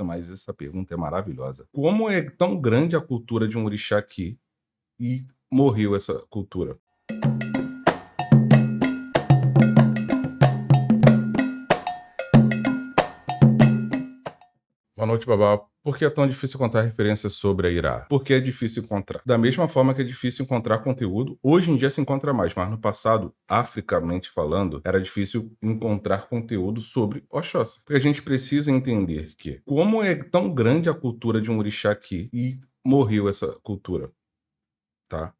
Mas essa pergunta é maravilhosa. Como é tão grande a cultura de um orixá aqui e morreu essa cultura? Boa noite, Babá. Por que é tão difícil contar referências sobre a Irá? Porque é difícil encontrar. Da mesma forma que é difícil encontrar conteúdo, hoje em dia se encontra mais, mas no passado, africamente falando, era difícil encontrar conteúdo sobre Oxóssi. Porque a gente precisa entender que como é tão grande a cultura de um orixá aqui e morreu essa cultura, tá?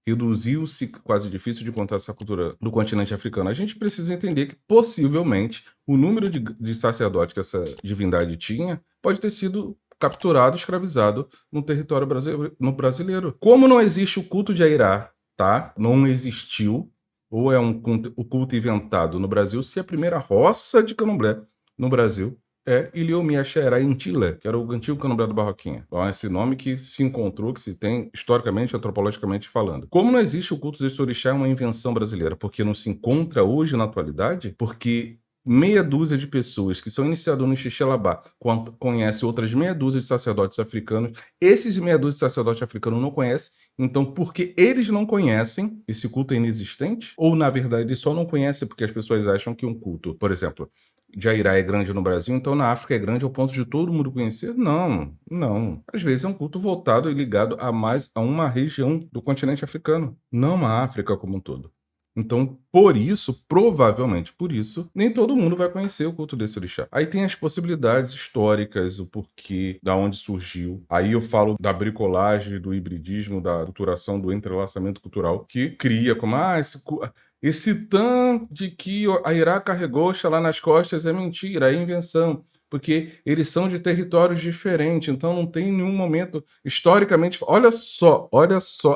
Reduziu-se, quase difícil de contar essa cultura no continente africano. A gente precisa entender que, possivelmente, o número de sacerdotes que essa divindade tinha pode ter sido capturado, escravizado no território brasileiro. Como não existe o culto de Airá, tá? Não existiu, ou é o culto inventado no Brasil, se a primeira roça de candomblé no Brasil é Iliomi Xerá Intila, que era o antigo candomblé do Barroquinha. Então, é esse nome que se encontrou, que se tem historicamente, antropologicamente falando. Como não existe o culto desse orixá, é uma invenção brasileira, porque não se encontra hoje na atualidade, porque meia dúzia de pessoas que são iniciadas no Xixelabá conhecem outras meia dúzia de sacerdotes africanos. Esses meia dúzia de sacerdotes africanos não conhecem, então porque eles não conhecem, esse culto é inexistente? Ou, na verdade, eles só não conhecem porque as pessoas acham que um culto, por exemplo, de Airá é grande no Brasil, então na África é grande ao ponto de todo mundo conhecer? Não, não. Às vezes é um culto voltado e ligado a uma região do continente africano, não a África como um todo. Então, por isso, provavelmente por isso, nem todo mundo vai conhecer o culto desse orixá. Aí tem as possibilidades históricas, o porquê, da onde surgiu. Aí eu falo da bricolagem, do hibridismo, da culturação, do entrelaçamento cultural, que cria como, esse tan de que a Irá carregou Oxalá nas costas é mentira, é invenção. Porque eles são de territórios diferentes, então não tem nenhum momento, historicamente, olha só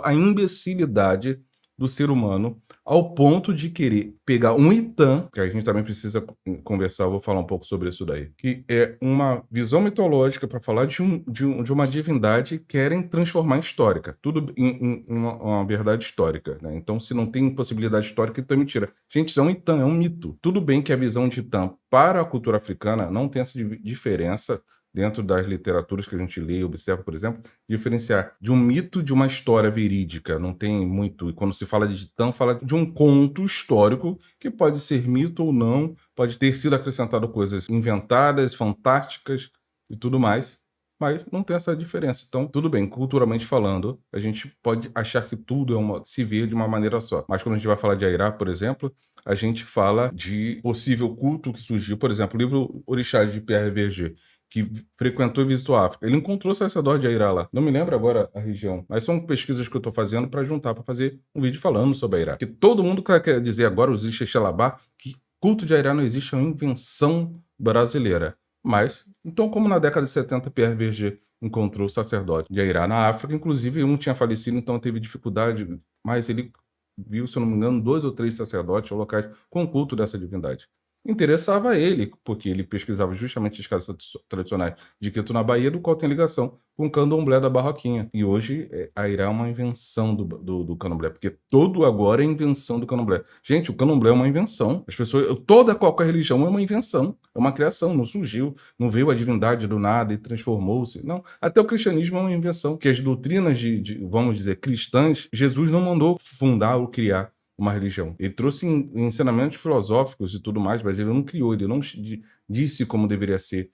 a imbecilidade do ser humano ao ponto de querer pegar um Itã, que a gente também precisa conversar, eu vou falar um pouco sobre isso daí, que é uma visão mitológica para falar de uma divindade que querem transformar em histórica, tudo em uma verdade histórica, né? Então, se não tem possibilidade histórica, então é mentira. Gente, isso é um Itã, é um mito. Tudo bem que a visão de Itã para a cultura africana não tem essa diferença dentro das literaturas que a gente lê e observa, por exemplo, diferenciar de um mito de uma história verídica. Não tem muito. E quando se fala de Titã, fala de um conto histórico que pode ser mito ou não, pode ter sido acrescentado coisas inventadas, fantásticas e tudo mais, mas não tem essa diferença. Então, tudo bem, culturalmente falando, a gente pode achar que tudo se vê de uma maneira só. Mas quando a gente vai falar de Airá, por exemplo, a gente fala de possível culto que surgiu, por exemplo, o livro Orixá de Pierre Verger, que frequentou e visitou a África. Ele encontrou sacerdote de Airá lá. Não me lembro agora a região, mas são pesquisas que eu estou fazendo para juntar, para fazer um vídeo falando sobre Airá. Que todo mundo quer dizer agora, os Xixelabá, que culto de Airá não existe, é uma invenção brasileira. Mas, então, como na década de 70, Pierre Verger encontrou o sacerdote de Airá na África, inclusive um tinha falecido, então teve dificuldade, mas ele viu, se eu não me engano, 2 ou 3 sacerdotes ou locais com o culto dessa divindade. Interessava ele, porque ele pesquisava justamente as casas tradicionais de Quito, na Bahia, do qual tem ligação com o candomblé da Barroquinha. E hoje a Irá é uma invenção do candomblé, porque todo agora é invenção do candomblé. Gente, o candomblé é uma invenção. As pessoas, qualquer religião é uma invenção, é uma criação, não surgiu, não veio a divindade do nada e transformou-se. Não, até o cristianismo é uma invenção, que as doutrinas vamos dizer, cristãs, Jesus não mandou fundar ou criar uma religião. Ele trouxe ensinamentos filosóficos e tudo mais, mas ele não criou, ele não disse como deveria ser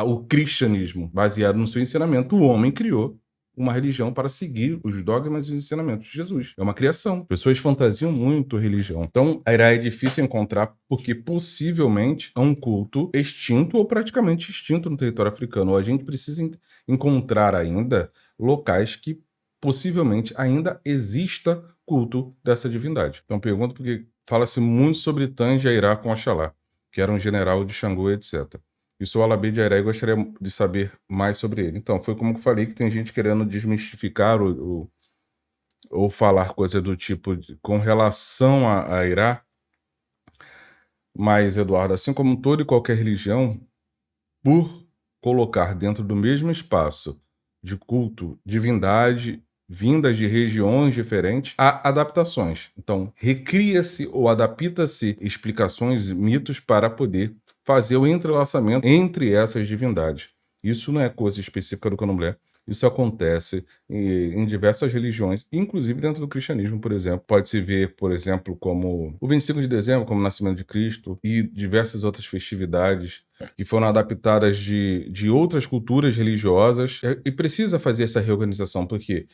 o cristianismo, baseado no seu ensinamento. O homem criou uma religião para seguir os dogmas e os ensinamentos de Jesus. É uma criação. Pessoas fantasiam muito religião. Então, a Irá é difícil encontrar porque possivelmente é um culto extinto ou praticamente extinto no território africano. Ou a gente precisa encontrar ainda locais que possivelmente ainda exista culto dessa divindade. Então pergunto porque fala-se muito sobre Tanja Irá com Oxalá, que era um general de Xangô, etc. E sou Alabê de Airá e gostaria de saber mais sobre ele. Então, foi como eu falei, que tem gente querendo desmistificar ou falar coisa do tipo com relação a Irá, mas, Eduardo, assim como toda e qualquer religião, por colocar dentro do mesmo espaço de culto divindade vindas de regiões diferentes, há adaptações. Então, recria-se ou adapta-se explicações, mitos para poder fazer o entrelaçamento entre essas divindades. Isso não é coisa específica do candomblé. Isso acontece em diversas religiões, inclusive dentro do cristianismo, por exemplo. Pode-se ver, por exemplo, como o 25 de dezembro, como o nascimento de Cristo, e diversas outras festividades que foram adaptadas de outras culturas religiosas. E precisa fazer essa reorganização, porque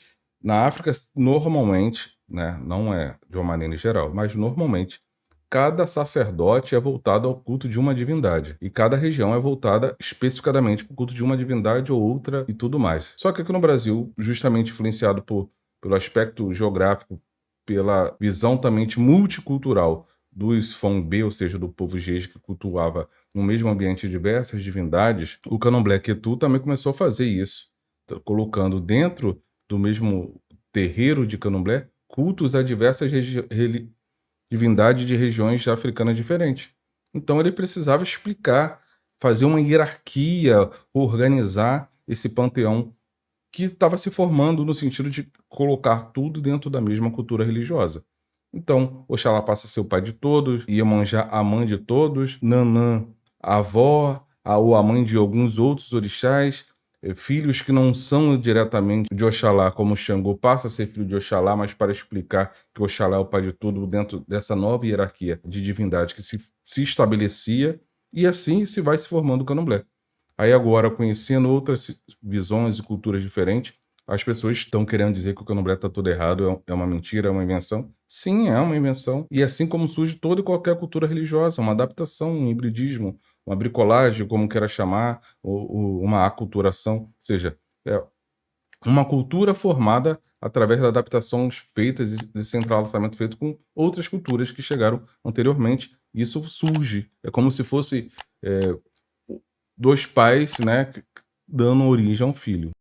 na África, normalmente, né, não é de uma maneira geral, mas normalmente, cada sacerdote é voltado ao culto de uma divindade. E cada região é voltada especificadamente para o culto de uma divindade ou outra e tudo mais. Só que aqui no Brasil, justamente influenciado pelo aspecto geográfico, pela visão também multicultural dos Fong-B, ou seja, do povo Jeje que cultuava no mesmo ambiente diversas divindades, o Candomblé Quetu também começou a fazer isso, colocando dentro do mesmo terreiro de Candomblé cultos a diversas divindades de regiões africanas diferentes. Então ele precisava explicar, fazer uma hierarquia, organizar esse panteão que estava se formando no sentido de colocar tudo dentro da mesma cultura religiosa. Então, Oxalá passa a ser o pai de todos, Iemanjá a mãe de todos, Nanã a avó, ou a mãe de alguns outros orixás, filhos que não são diretamente de Oxalá, como Xangô passa a ser filho de Oxalá, mas para explicar que Oxalá é o pai de tudo dentro dessa nova hierarquia de divindade que se estabelecia, e assim se vai se formando o candomblé. Aí agora, conhecendo outras visões e culturas diferentes, as pessoas estão querendo dizer que o candomblé está tudo errado, é uma mentira, é uma invenção. Sim, é uma invenção. E assim como surge toda e qualquer cultura religiosa, uma adaptação, um hibridismo, uma bricolagem, como queira chamar, ou uma aculturação. Ou seja, é uma cultura formada através de adaptações feitas e desse entrelaçamento feito com outras culturas que chegaram anteriormente. Isso surge. É como se fosse dois pais, né, dando origem a um filho.